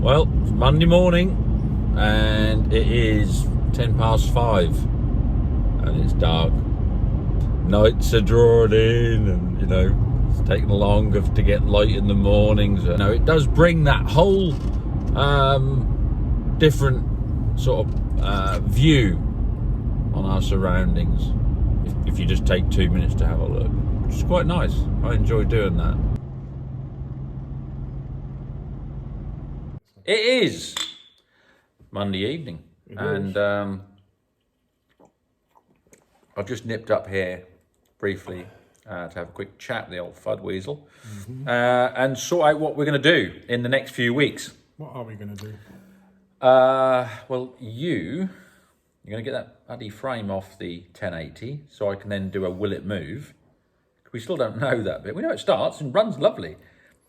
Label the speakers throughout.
Speaker 1: Well, it's Monday morning and it is 5:10 and it's dark. Nights are drawing in and, you know, it's taking longer to get light in the mornings. You know, it does bring that whole different sort of view on our surroundings if you just take 2 minutes to have a look, which is quite nice. I enjoy doing that. It is Monday evening, and I've just nipped up here briefly to have a quick chat with the old Fudweasel and sort out what we're going to do in the next few weeks.
Speaker 2: What are we going to do?
Speaker 1: Well, you're going to get that bloody frame off the 1080, so I can then do a will it move. We still don't know that bit. We know it starts and runs lovely.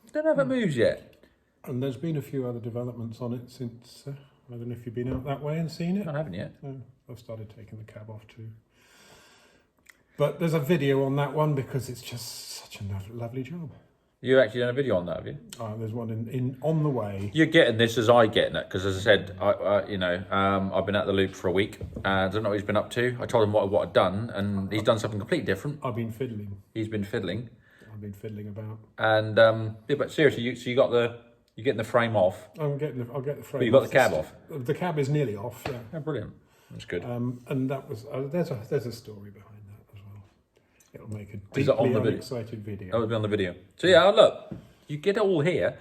Speaker 1: We don't know if it moves yet.
Speaker 2: And there's been a few other developments on it since, I don't know if you've been out that way and seen it.
Speaker 1: I haven't yet.
Speaker 2: No, I've started taking the cab off too. But there's a video on that one because it's just such a lovely job.
Speaker 1: You actually done a video on that, have you?
Speaker 2: There's one in on the way.
Speaker 1: You're getting this as I getting it, because as I said, I've been at the loop for a week. I don't know what he's been up to. I told him what I'd done, and he's done something completely different.
Speaker 2: I've been fiddling.
Speaker 1: He's been fiddling.
Speaker 2: I've been fiddling about.
Speaker 1: And yeah, but seriously, you're getting the frame off.
Speaker 2: I'll get the frame.
Speaker 1: But you got the cab off.
Speaker 2: The cab is nearly off. Yeah.
Speaker 1: Oh, brilliant. That's good.
Speaker 2: And that was there's a story behind that as well. It'll make a
Speaker 1: Is it on
Speaker 2: deeply
Speaker 1: the
Speaker 2: unexcited video.
Speaker 1: Oh, it'll be on the video. So yeah, look, you get it all here.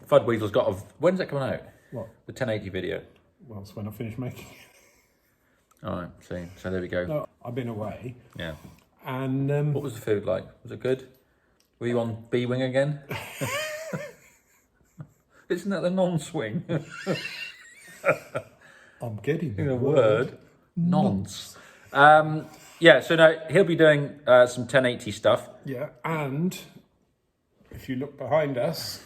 Speaker 1: Fudweasel's got when's that coming out?
Speaker 2: What?
Speaker 1: The 1080 video.
Speaker 2: Well, it's when I finish making it.
Speaker 1: All right, see. So there we go.
Speaker 2: No, I've been away.
Speaker 1: Yeah.
Speaker 2: And
Speaker 1: what was the food like? Was it good? Were you on B-wing again? Isn't that the non-swing?
Speaker 2: I'm getting
Speaker 1: the word. Nonce. Yeah, so now he'll be doing some 1080 stuff.
Speaker 2: Yeah, and if you look behind us,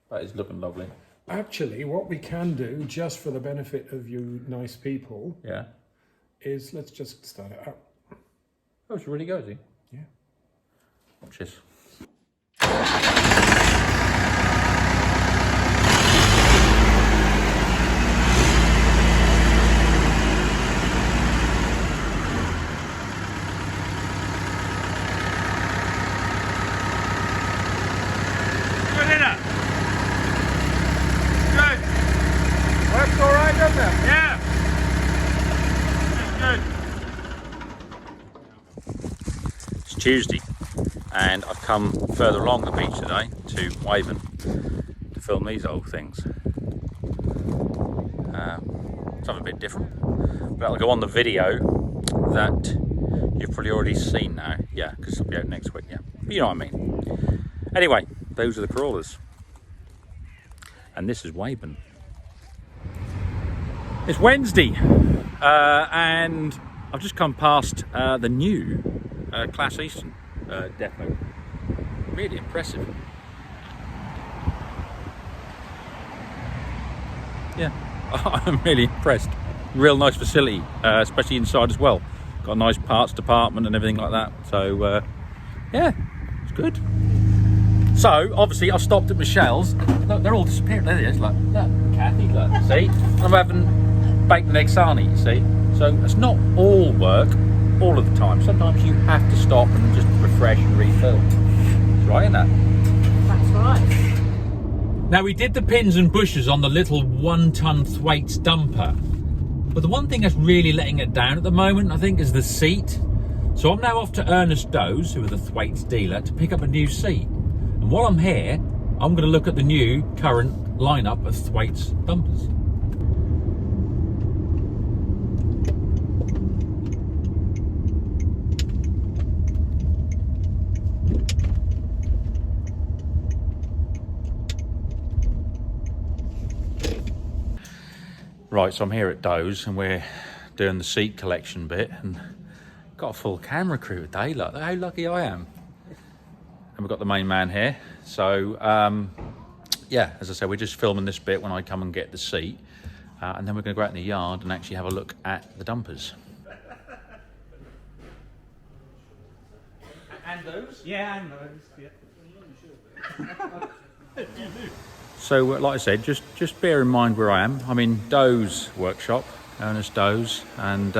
Speaker 1: that is looking lovely.
Speaker 2: Actually, what we can do, just for the benefit of you nice people,
Speaker 1: yeah,
Speaker 2: is let's just start it up.
Speaker 1: Oh, it's really good, is he?
Speaker 2: Yeah.
Speaker 1: Watch this. Tuesday, and I've come further along the beach today to Waven to film these old things. Something a bit different, but I'll go on the video that you've probably already seen now. Yeah, because it'll be out next week. Yeah, but you know what I mean. Anyway, those are the crawlers, and this is Waven. It's Wednesday, and I've just come past the new Class Eastern depot. Really impressive. Yeah, I'm really impressed. Real nice facility, especially inside as well. Got a nice parts department and everything like that. So yeah, it's good. So obviously I stopped at Michelle's. Look, they're all disappearing. There it is. Look, Kathy. Look, see, I'm having bacon egg sarnie. You see, so it's not all work all of the time. Sometimes you have to stop and just refresh and refill. That's right, isn't that?
Speaker 3: That's right.
Speaker 1: Now, we did the pins and bushes on the little 1 ton Thwaites dumper, but the one thing that's really letting it down at the moment, I think, is the seat. So I'm now off to Ernest Doe's, who are the Thwaites dealer, to pick up a new seat. And while I'm here, I'm going to look at the new current lineup of Thwaites dumpers. Right, so I'm here at Doe's and we're doing the seat collection bit and got a full camera crew today. Look how lucky I am. And we've got the main man here. So, yeah, as I said, we're just filming this bit when I come and get the seat. And then we're going to go out in the yard and actually have a look at the dumpers. And those?
Speaker 4: Yeah, and those, yeah.
Speaker 1: So like I said, just bear in mind where I am. I'm in Doe's workshop, Ernest Doe's, and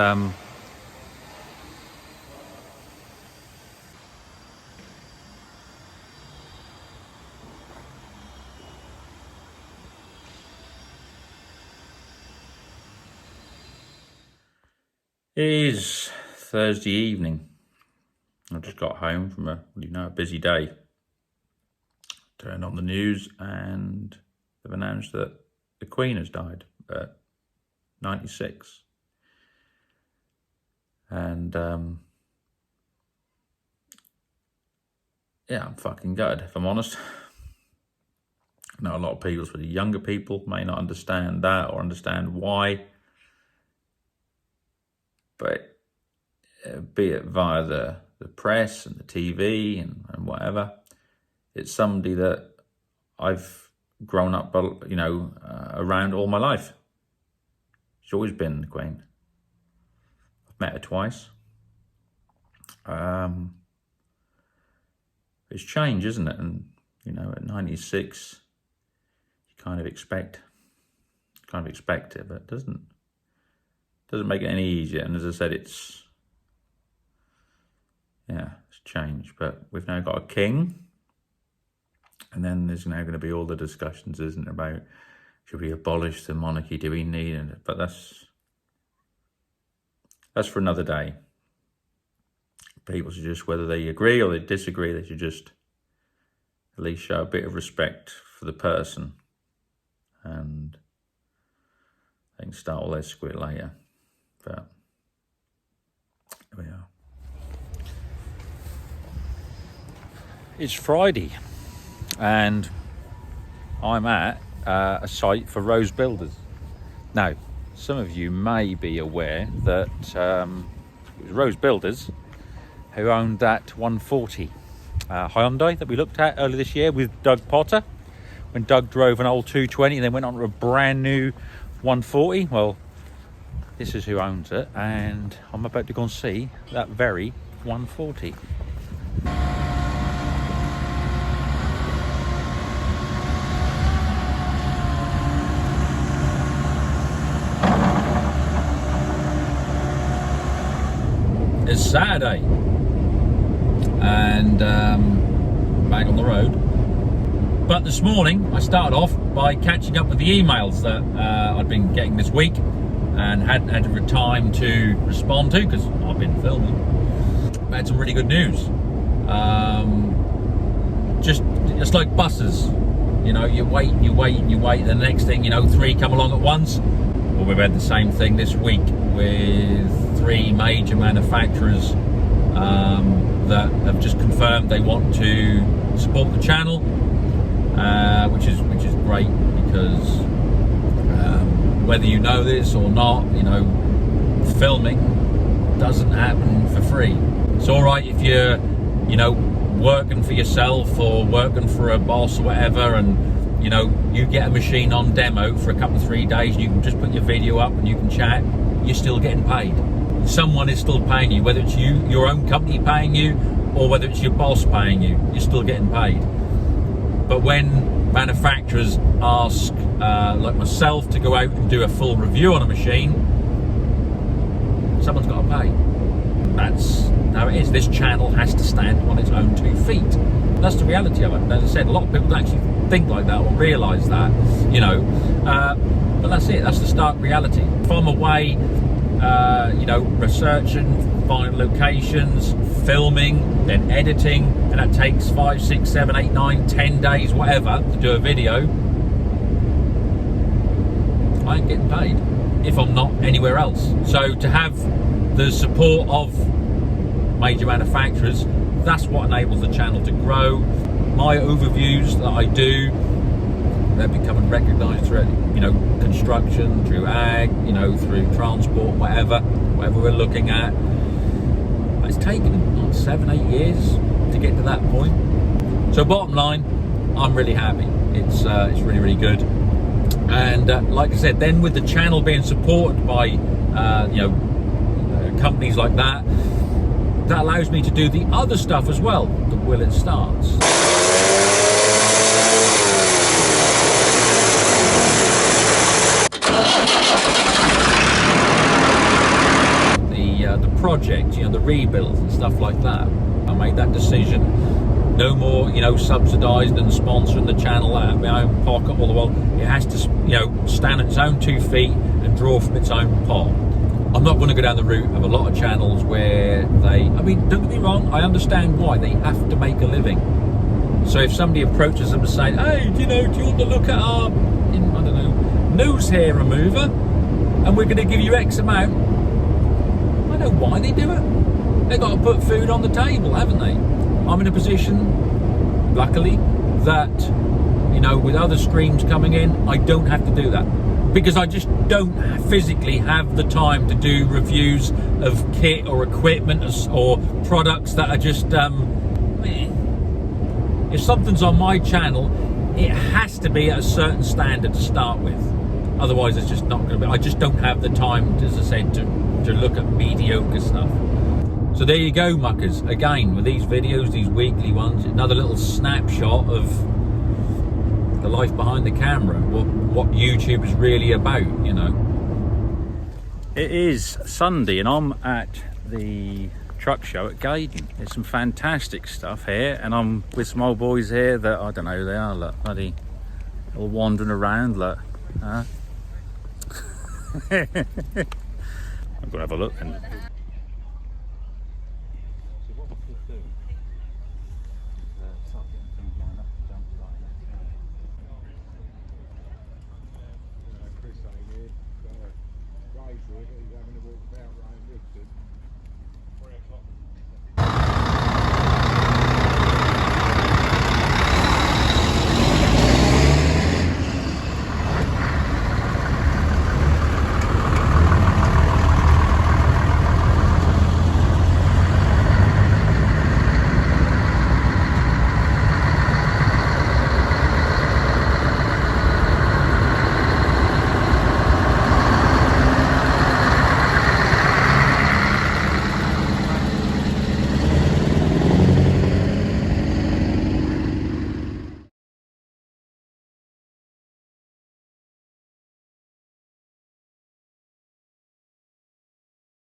Speaker 1: it is Thursday evening. I just got home from a busy day. Turned on the news and they've announced that the Queen has died at 96. And yeah, I'm fucking gutted, if I'm honest. I know a lot of people, especially younger people, may not understand that or understand why. But be it via the press and the TV and whatever, it's somebody that I've grown up, around all my life. She's always been the Queen. I've met her twice. It's change, isn't it? And at 96, you kind of expect it, but it doesn't make it any easier. And as I said, it's change. But we've now got a king. And then there's now going to be all the discussions, isn't it, about should we abolish the monarchy? Do we need it? But that's for another day. People should just, whether they agree or they disagree, they should just at least show a bit of respect for the person. And they can start all their squid later. But here we are. It's Friday. And I'm at a site for Rose Builders. Now, some of you may be aware that it was Rose Builders who owned that 140 Hyundai that we looked at earlier this year with Doug Potter, when Doug drove an old 220 and then went on to a brand new 140. Well, this is who owns it, and I'm about to go and see that very 140. It's Saturday and back on the road. But this morning I started off by catching up with the emails that I'd been getting this week and hadn't had time to respond to because I've been filming. I had some really good news. Just like buses, you wait and you wait and you wait. The next thing, 3 come along at once. Well, we've had the same thing this week with 3 major manufacturers that have just confirmed they want to support the channel, which is great because whether you know this or not, filming doesn't happen for free. It's all right if you're, working for yourself or working for a boss or whatever, and you get a machine on demo for a couple of 3 days, and you can just put your video up and you can chat. You're still getting paid. Someone is still paying you, whether it's your own company paying you, or whether it's your boss paying you. You're still getting paid. But when manufacturers ask, like myself, to go out and do a full review on a machine, someone's got to pay. That's how it is. This channel has to stand on its own 2 feet. That's the reality of it. As I said, a lot of people don't actually think like that or realise that, but that's it. That's the stark reality. If I'm away, researching, finding locations, filming, then editing, and that takes 5, 6, 7, 8, 9, 10 days, whatever, to do a video, I ain't getting paid if I'm not anywhere else. So to have the support of major manufacturers, that's what enables the channel to grow. My overviews that I do, they're becoming recognised through, construction, through ag, through transport, whatever we're looking at. It's taken 7, 8 years to get to that point. So bottom line, I'm really happy. It's really, really good. And like I said, then with the channel being supported by companies like that, that allows me to do the other stuff as well, the Will It Starts. the rebuilds and stuff like that. I made that decision. No more, you know, subsidised and sponsoring the channel out of my own pocket. Although it has to, you know, stand on its own 2 feet and draw from its own pot. I'm not going to go down the route of a lot of channels where they, I mean, don't get me wrong, I understand why they have to make a living. So if somebody approaches them and say, hey, you know, do you want to look at our, I don't know, nose hair remover, and we're going to give you X amount, I know why they do it. They've got to put food on the table, haven't they? I'm in a position, luckily, that, you know, with other streams coming in, I don't have to do that. Because I just don't physically have the time to do reviews of kit or equipment or products that are just, if something's on my channel, it has to be at a certain standard to start with. Otherwise, it's just not going to be. I just don't have the time, as I said, to look at mediocre stuff. So there you go, muckers. Again, with these videos, these weekly ones, another little snapshot of the life behind the camera, what YouTube is really about, you know. It is Sunday and I'm at the truck show at Gaydon. There's some fantastic stuff here, and I'm with some old boys here that I don't know who they are. Look, bloody all wandering around. Look, huh? I'm gonna have a look. And